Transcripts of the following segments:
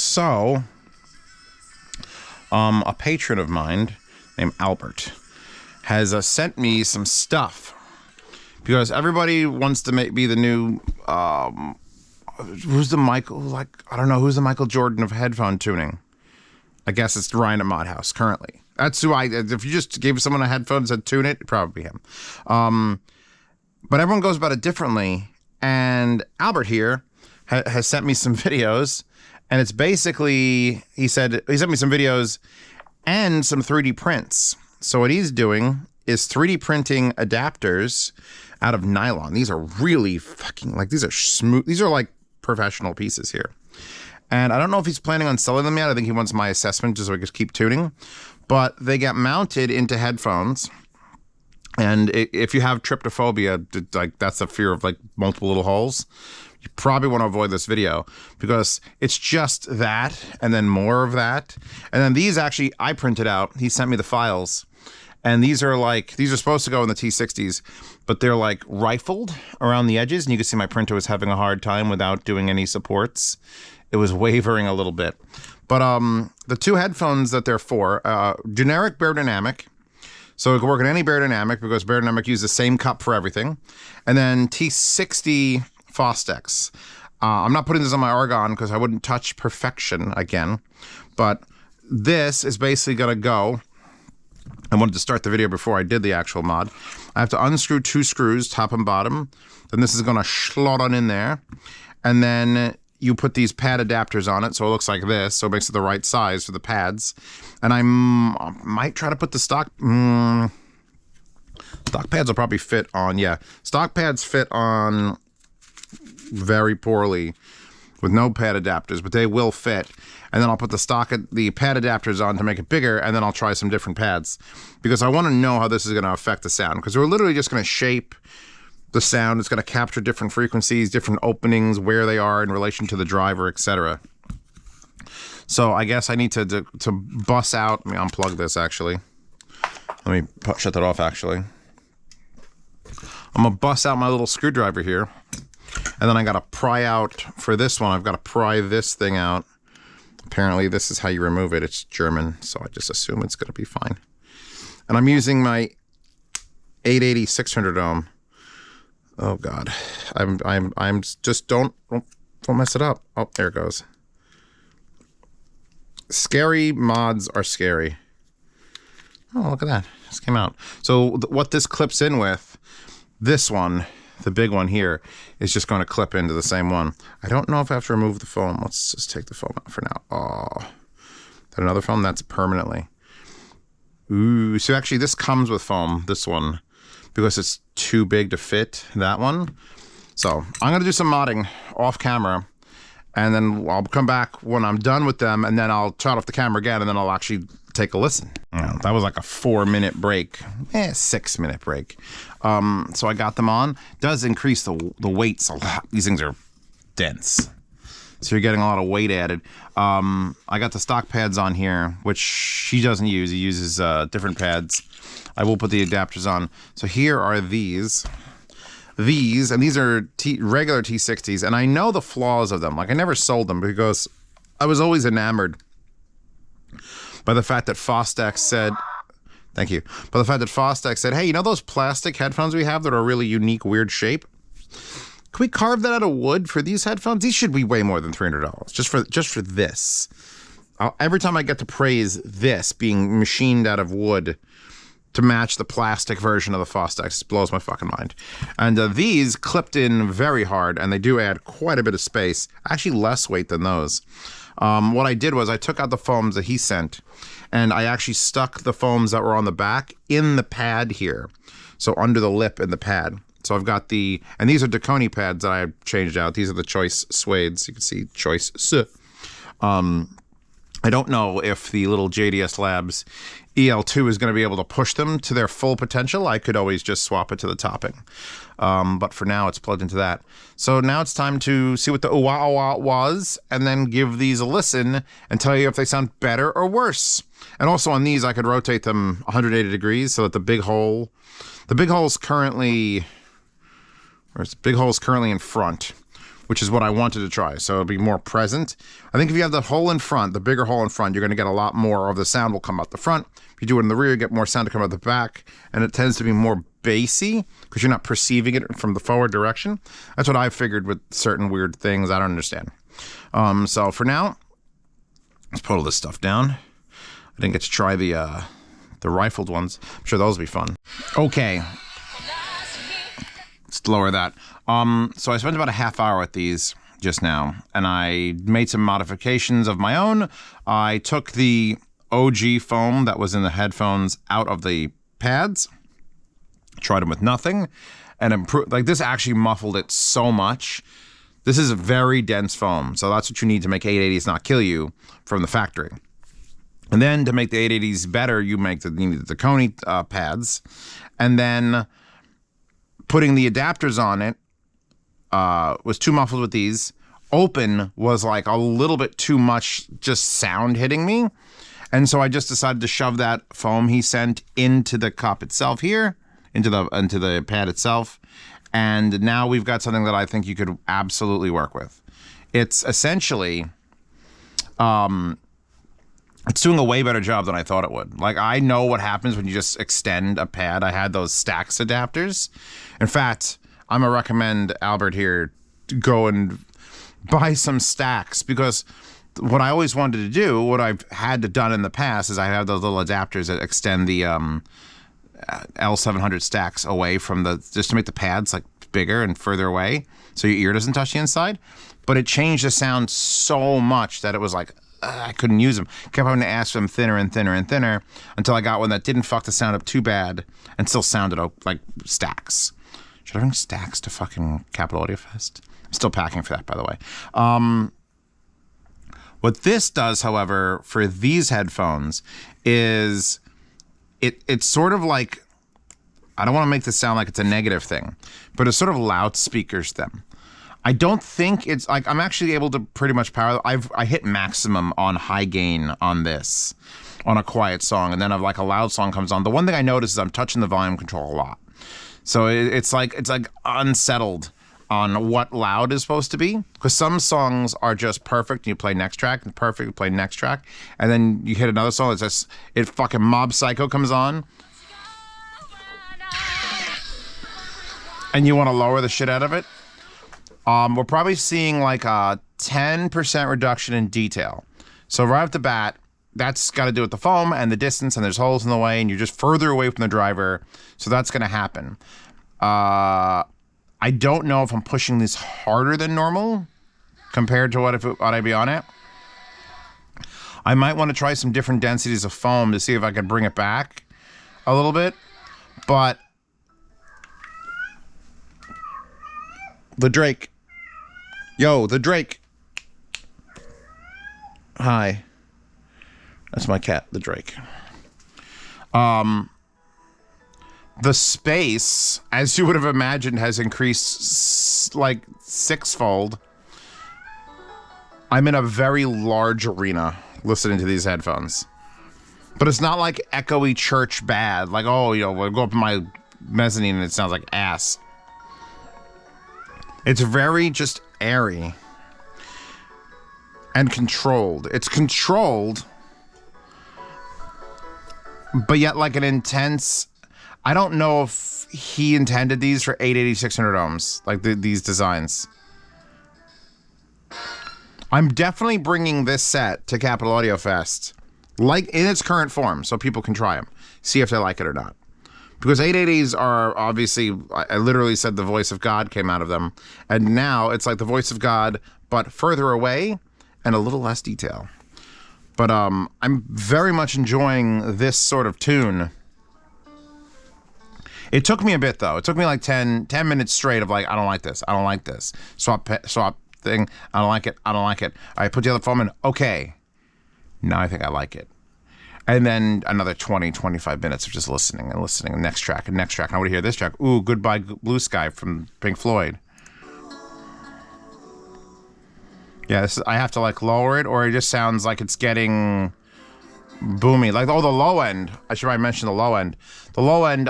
So, a patron of mine named Albert has sent me some stuff because everybody wants to be the new, who's the Michael, like, I don't know, who's the Michael Jordan of headphone tuning? I guess it's Ryan at Modhouse currently. That's who if you just gave someone a headphone and said tune it, it'd probably be him. But everyone goes about it differently. And Albert here has sent me some videos, and it's basically, he sent me some videos and some 3D prints. So what he's doing is 3D printing adapters out of nylon. These are really fucking, like, these are smooth. These are like professional pieces here. And I don't know if he's planning on selling them yet. I think he wants my assessment just so he can keep tuning. But they get mounted into headphones. And if you have tryptophobia, like that's a fear of like multiple little holes, you probably want to avoid this video because it's just that and then more of that. And then these actually I printed out. He sent me the files. And these are supposed to go in the T60s, but they're like rifled around the edges. And you can see my printer was having a hard time without doing any supports. It was wavering a little bit. But the two headphones that they're for, generic Beyerdynamic. So it can work in any Beyerdynamic because Beyerdynamic uses the same cup for everything. And then T60 Fostex. I'm not putting this on my Argon because I wouldn't touch perfection again. But this is basically going to go. I wanted to start the video before I did the actual mod. I have to unscrew 2 screws, top and bottom. Then this is going to slot on in there. And then you put these pad adapters on it, so it looks like this, so it makes it the right size for the pads. And I might try to put the stock pads will probably fit on, yeah. Stock pads fit on very poorly with no pad adapters, but they will fit. And then I'll put the pad adapters on to make it bigger, and then I'll try some different pads. Because I want to know how this is going to affect the sound, because we're literally just going to shape the sound. It's going to capture different frequencies, different openings, where they are in relation to the driver, etc. So I guess I need to bust out. Let me unplug this, actually. Let me shut that off, actually. I'm going to bust out my little screwdriver here. And then I got to pry out, for this one, I've got to pry this thing out. Apparently this is how you remove it. It's German, so I just assume it's going to be fine. And I'm using my 880 600 ohm. Oh God, I'm just don't mess it up. Oh, there it goes. Scary mods are scary. Oh, look at that, just came out. So what this clips in with, this one, the big one here, is just going to clip into the same one. I don't know if I have to remove the foam. Let's just take the foam out for now. Oh, that another foam? That's permanently. Ooh, so actually this comes with foam, this one, because it's too big to fit that one. So I'm going to do some modding off camera, and then I'll come back when I'm done with them, and then I'll shut off the camera again, and then I'll actually take a listen. That was like a 4-minute break, 6-minute break. So I got them on. Does increase the weights a lot. These things are dense, so you're getting a lot of weight added. I got the stock pads on here, which he doesn't use. He uses different pads. I will put the adapters on. So here are these, and these are regular T60s, and I know the flaws of them. Like, I never sold them because I was always enamored by the fact that Fostex said, thank you, by the fact that Fostex said, hey, you know those plastic headphones we have that are a really unique, weird shape? Can we carve that out of wood for these headphones? These should be way more than $300 just for this. Every time I get to praise this being machined out of wood to match the plastic version of the Fostex, it blows my fucking mind. And these clipped in very hard, and they do add quite a bit of space. Actually, less weight than those. What I did was I took out the foams that he sent, and I actually stuck the foams that were on the back in the pad here. So under the lip in the pad. So I've got and these are Deconi pads that I changed out. These are the Choice Suedes. You can see Choice. I don't know if the little JDS Labs EL2 is going to be able to push them to their full potential. I could always just swap it to the topping. But for now, it's plugged into that. So now it's time to see what the was, and then give these a listen and tell you if they sound better or worse. And also on these, I could rotate them 180 degrees so that the big hole's currently in front. which is what I wanted to try. So it'll be more present. I think if you have the hole in front, the bigger hole in front, you're going to get a lot more of the sound will come out the front. If you do it in the rear, you get more sound to come out the back, and it tends to be more bassy because you're not perceiving it from the forward direction. That's what I figured with certain weird things I don't understand. So for now, let's put all this stuff down. I didn't get to try the rifled ones. I'm sure those will be fun. Okay. Let's lower that. So I spent about a half hour with these just now, and I made some modifications of my own. I took the OG foam that was in the headphones out of the pads, tried them with nothing, and improved. Like, this actually muffled it so much. This is a very dense foam, so that's what you need to make 880s not kill you from the factory. And then to make the 880s better, you need the Coney pads, and then putting the adapters on it was too muffled with these. Open was like a little bit too much just sound hitting me. And so I just decided to shove that foam he sent into the cup itself here, into the pad itself. And now we've got something that I think you could absolutely work with. It's essentially, it's doing a way better job than I thought it would. Like, I know what happens when you just extend a pad. I had those Stax adapters. In fact, I'm gonna recommend Albert here to go and buy some Stax, because what I always wanted to do, what I've had to done in the past, is I have those little adapters that extend the L700 Stax away from just to make the pads like bigger and further away, so your ear doesn't touch the inside. But it changed the sound so much that it was like, I couldn't use them. Kept having to ask for them thinner and thinner and thinner until I got one that didn't fuck the sound up too bad and still sounded like Stax. Should I bring Stax to fucking Capital Audio Fest? I'm still packing for that, by the way. What this does, however, for these headphones is it's sort of like, I don't want to make this sound like it's a negative thing, but it sort of loudspeakers them. I don't think it's like, I'm actually able to pretty much power. I hit maximum on high gain on this, on a quiet song, and then if like a loud song comes on, the one thing I notice is I'm touching the volume control a lot. So it's like unsettled on what loud is supposed to be, because some songs are just perfect and you play next track, and perfect, you play next track, and then you hit another song that's just, it fucking Mob Psycho comes on and you want to lower the shit out of it. We're probably seeing like a 10% reduction in detail. So right off the bat, that's got to do with the foam and the distance, and there's holes in the way, and you're just further away from the driver. So that's going to happen. I don't know if I'm pushing this harder than normal compared to what I'd be on it. I might want to try some different densities of foam to see if I can bring it back a little bit. But the Drake. Yo, the Drake. Hi. That's my cat, the Drake. The space, as you would have imagined, has increased like sixfold. I'm in a very large arena listening to these headphones. But it's not like echoey church bad. Like, oh, you know, we'll go up in my mezzanine and it sounds like ass. It's very just airy and controlled. It's controlled, but yet like an intense. I don't know if he intended these for 880, 600 ohms, like these designs. I'm definitely bringing this set to Capital Audio Fest, like in its current form, so people can try them, see if they like it or not. Because 880s are obviously, I literally said the voice of God came out of them, and now it's like the voice of God, but further away and a little less detail. But I'm very much enjoying this sort of tune. It took me a bit, though. It took me like 10 minutes straight of like, I don't like this. I don't like this. Swap thing. I don't like it. I don't like it. I put the other foam in. Okay. Now I think I like it. And then another 20, 25 minutes of just listening and listening. Next track and next track. And I want to hear this track. Ooh, Goodbye Blue Sky from Pink Floyd. Yeah, I have to like lower it, or it just sounds like it's getting boomy. Like, oh, the low end. I should probably mention the low end. The low end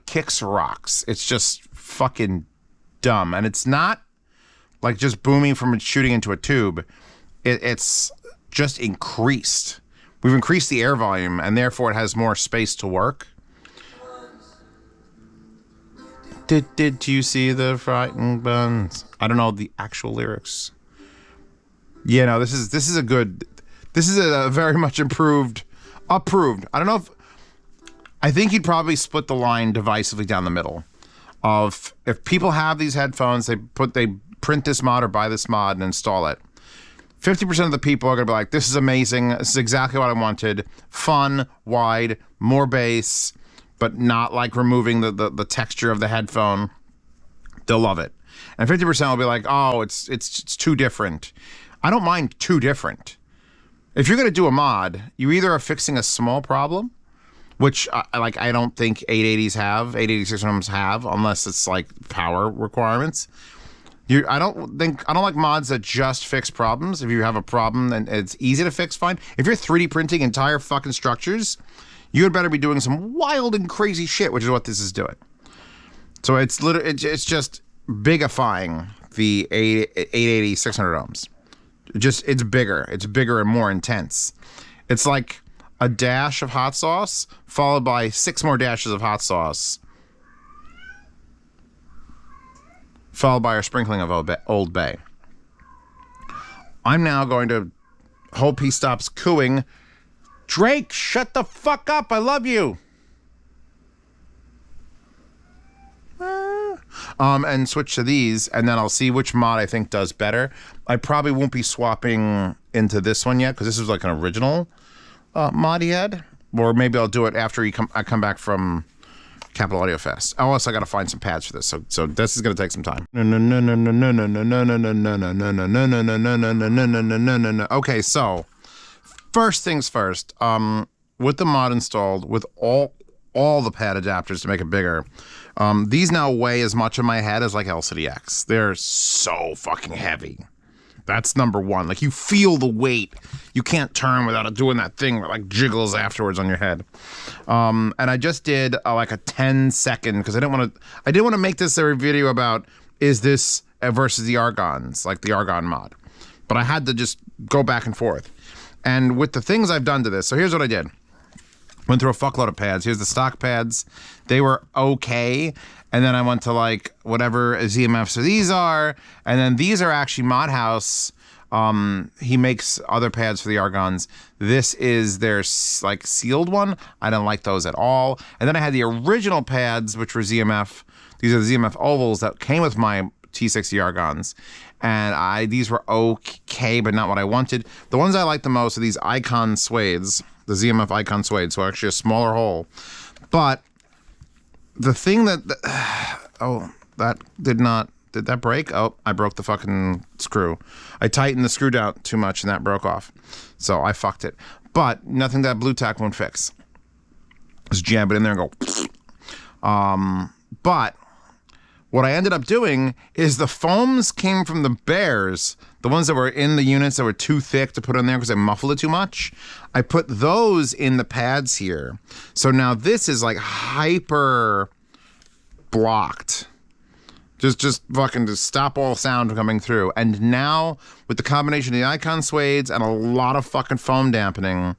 kicks rocks. It's just fucking dumb. And it's not like just booming from shooting into a tube, it's just increased. We've increased the air volume, and therefore it has more space to work. Did you see the frightened buns? I don't know the actual lyrics. Yeah, no, this is a very much approved. I don't know if, I think you'd probably split the line divisively down the middle. Of if people have these headphones, they print this mod or buy this mod and install it. 50% of the people are gonna be like, this is amazing. This is exactly what I wanted. Fun, wide, more bass, but not like removing the texture of the headphone. They'll love it. And 50% will be like, oh, it's too different. I don't mind too different. If you're gonna do a mod, you either are fixing a small problem, which I don't think 880s have, 886 have, unless it's like power requirements. I don't like mods that just fix problems. If you have a problem and it's easy to fix, fine. If you're 3D printing entire fucking structures, you had better be doing some wild and crazy shit, which is what this is doing. So it's just bigifying the 880 600 ohms. It's bigger. It's bigger and more intense. It's like a dash of hot sauce followed by 6 more dashes of hot sauce, followed by a sprinkling of Old Bay. I'm now going to hope he stops cooing. Drake, shut the fuck up. I love you. And switch to these, and then I'll see which mod I think does better. I probably won't be swapping into this one yet, because this is like an original mod he had. Or maybe I'll do it after I come back from Capital Audio Fest. Also, I got to find some pads for this, so this is going to take some time. Okay, so first things first. With the mod installed, with all the pad adapters to make it bigger, these now weigh as much in my head as like LCDX. They're so fucking heavy. That's number one. Like, you feel the weight. You can't turn without it doing that thing where it like jiggles afterwards on your head. And I just did like a 10-second, because I didn't want to make this a video about is this versus the Argons, like the Argon mod. But I had to just go back and forth. And with the things I've done to this, so here's what I did. Went through a fuckload of pads. Here's the stock pads. They were okay. And then I went to like whatever ZMFs these are. And then these are actually Mod House. He makes other pads for the Argons. This is their like sealed one. I don't like those at all. And then I had the original pads, which were ZMF. These are the ZMF ovals that came with my T60 Argons. And these were okay, but not what I wanted. The ones I like the most are these Icon Suedes. The ZMF Icon Suede, so actually a smaller hole. But the thing that did that break? Oh, I broke the fucking screw. I tightened the screw down too much and that broke off. So I fucked it. But nothing that Blue Tack won't fix. Just jab it in there and go. But what I ended up doing is the foams came from the Beyers, the ones that were in the units that were too thick to put in there because I muffled it too much. I put those in the pads here. So now this is like hyper blocked. Just fucking to stop all sound from coming through. And now with the combination of the Icon Suedes and a lot of fucking foam dampening,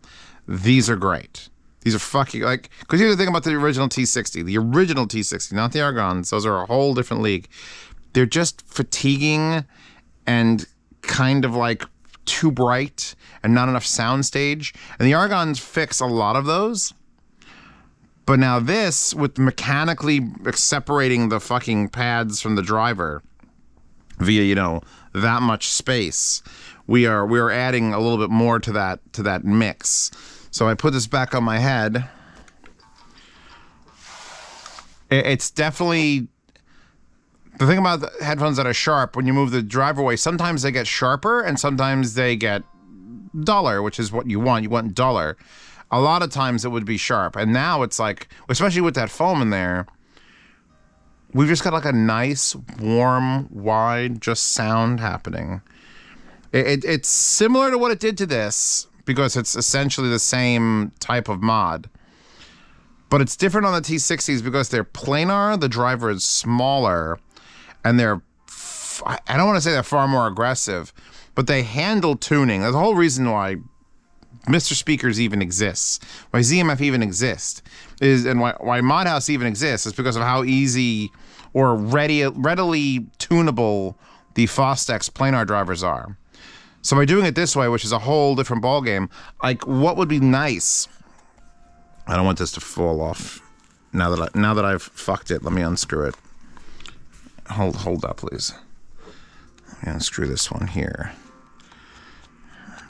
these are great. These are fucking, like, because here's the thing about the original T60. The original T60, not the Argons. Those are a whole different league. They're just fatiguing and kind of like too bright and not enough soundstage. And the Argons fix a lot of those. But now this, with mechanically separating the fucking pads from the driver via, that much space, we are adding a little bit more to that mix. So I put this back on my head. It's definitely, the thing about the headphones that are sharp, when you move the driver away, sometimes they get sharper and sometimes they get duller, which is what you want. You want duller. A lot of times it would be sharp. And now it's like, especially with that foam in there, we've just got like a nice, warm, wide, just sound happening. It's similar to what it did to this, because it's essentially the same type of mod. But it's different on the T60s because they're planar, the driver is smaller, and they're I don't want to say they're far more aggressive, but they handle tuning. That's the whole reason why Mr. Speakers even exists, why ZMF even exists, and why Modhouse even exists is because of how easy or readily tunable the Fostex planar drivers are. So by doing it this way, which is a whole different ballgame, like what would be nice? I don't want this to fall off. Now that I've fucked it, let me unscrew it. Hold up, please. Let me unscrew this one here.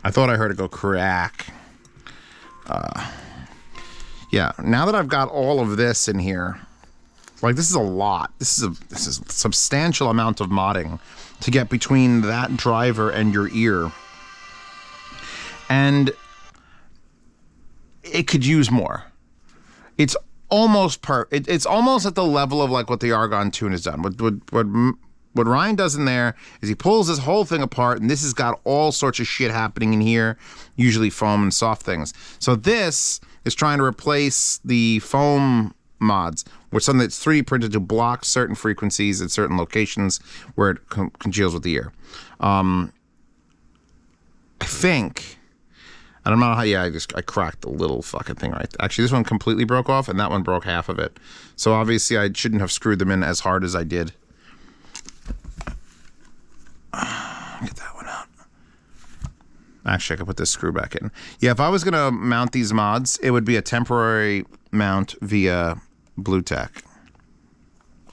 I thought I heard it go crack. Yeah, now that I've got all of this in here, like this is a lot. This is a substantial amount of modding to get between that driver and your ear. And it could use more. It's almost it's almost at the level of like what the Argon tune has done. What Ryan does in there is he pulls this whole thing apart, and this has got all sorts of shit happening in here, usually foam and soft things. So this is trying to replace the foam mods with something that's 3D printed to block certain frequencies at certain locations where it congeals with the ear. I think, and I'm not, yeah, I cracked the little fucking thing right there. Actually, this one completely broke off, and that one broke half of it. So obviously I shouldn't have screwed them in as hard as I did. Get that one out. Actually, I could put this screw back in. Yeah, if I was going to mount these mods, it would be a temporary mount via Blue Tack.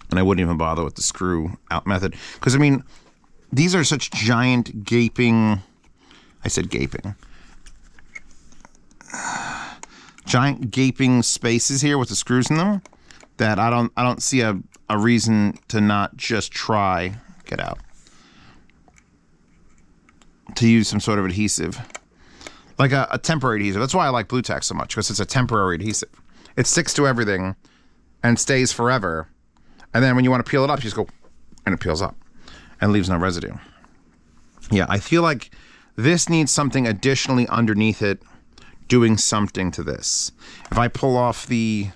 And I wouldn't even bother with the screw out method. Because, I mean, these are such giant gaping... I said gaping. Giant gaping spaces here with the screws in them that I don't see a reason to not just try... Get out. To use some sort of adhesive, like a temporary adhesive. That's why I like Blue Tack so much, because it's a temporary adhesive. It sticks to everything and stays forever. And then when you want to peel it up, you just go, and it peels up and leaves no residue. Yeah, I feel like this needs something additionally underneath it, doing something to this. If I pull off the,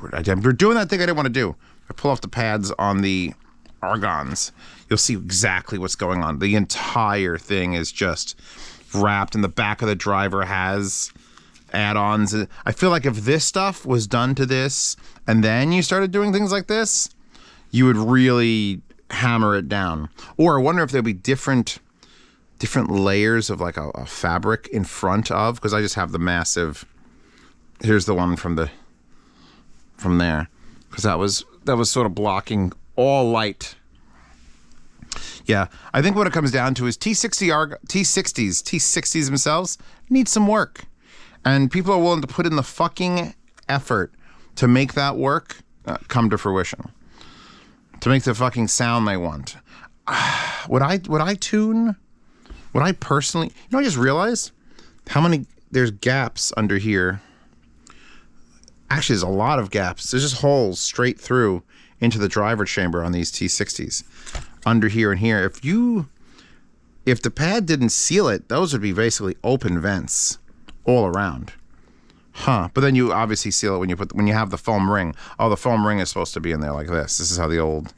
we're doing that thing I didn't want to do. If I pull off the pads on the Argons, you'll see exactly what's going on. The entire thing is just wrapped, and the back of the driver has add-ons. I feel like if this stuff was done to this and then you started doing things like this, you would really hammer it down. Or I wonder if there'd be different layers of like a fabric in front of, because I just have the massive, here's the one from there, because that was sort of blocking all light. Yeah, I think what it comes down to is T60s themselves need some work. And people are willing to put in the fucking effort to make that work come to fruition. To make the fucking sound they want. Would I personally, you know, I just realized how many, there's gaps under here. Actually, there's a lot of gaps. There's just holes straight through into the driver chamber on these T60s. Under here and here. If the pad didn't seal it, those would be basically open vents all around. Huh. But then you obviously seal it when you have the foam ring. Oh, the foam ring is supposed to be in there like this. This is how the old...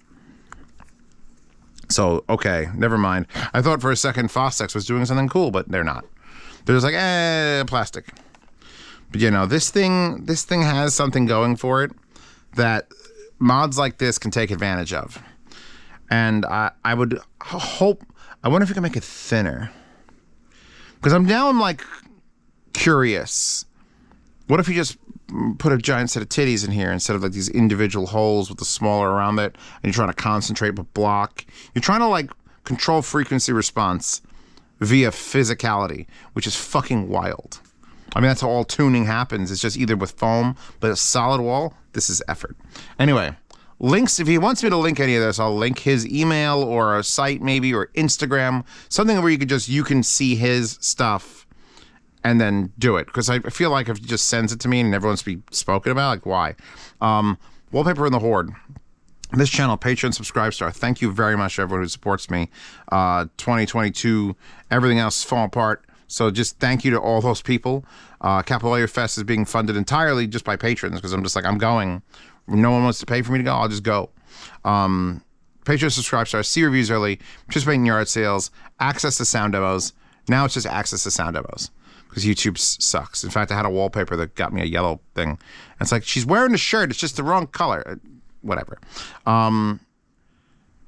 So, okay, never mind. I thought for a second Fostex was doing something cool, but they're not. They're just like, plastic. But you know, this thing has something going for it that mods like this can take advantage of. And I would hope, I wonder if you can make it thinner. Because I'm like curious. What if you just put a giant set of titties in here instead of like these individual holes with the smaller around it, and you're trying to concentrate but block. You're trying to like control frequency response via physicality, which is fucking wild. I mean, that's how all tuning happens. It's just either with foam, but a solid wall, this is effort. Anyway, links, if he wants me to link any of this, I'll link his email or a site maybe, or Instagram, something where you can see his stuff and then do it. Because I feel like if he just sends it to me and never wants to be spoken about, like why? Wallpaper in the Horde. This channel, Patreon, Subscribe Star. Thank you very much to everyone who supports me. 2022, everything else is falling apart. So just thank you to all those people. Capital Layer Fest is being funded entirely just by patrons, because I'm just like, I'm going. No one wants to pay for me to go, I'll just go. Patreon subscribe stars, see reviews early, participate in yard sales, access to sound demos. Now it's just access to sound demos because YouTube sucks. In fact, I had a wallpaper that got me a yellow thing. And it's like, she's wearing a shirt. It's just the wrong color. Whatever. $10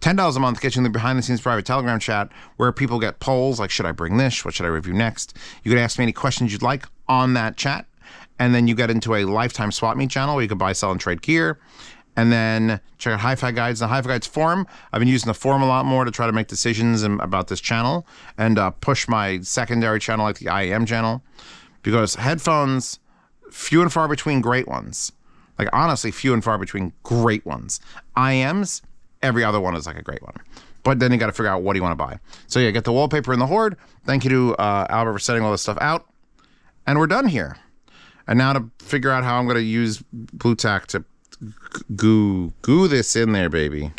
a month gets you in the behind-the-scenes private Telegram chat where people get polls like, should I bring this? What should I review next? You can ask me any questions you'd like on that chat. And then you get into a lifetime swap meet channel where you can buy, sell, and trade gear. And then check out Hi-Fi Guides, the Hi-Fi Guides forum. I've been using the forum a lot more to try to make decisions about this channel and push my secondary channel like the IEM channel. Because headphones, few and far between great ones. Like honestly, few and far between great ones. IEMs, every other one is like a great one. But then you got to figure out what do you want to buy. So yeah, get the wallpaper in the Horde. Thank you to Albert for setting all this stuff out. And we're done here. And now to figure out how I'm going to use Blue Tack to goo this in there, baby.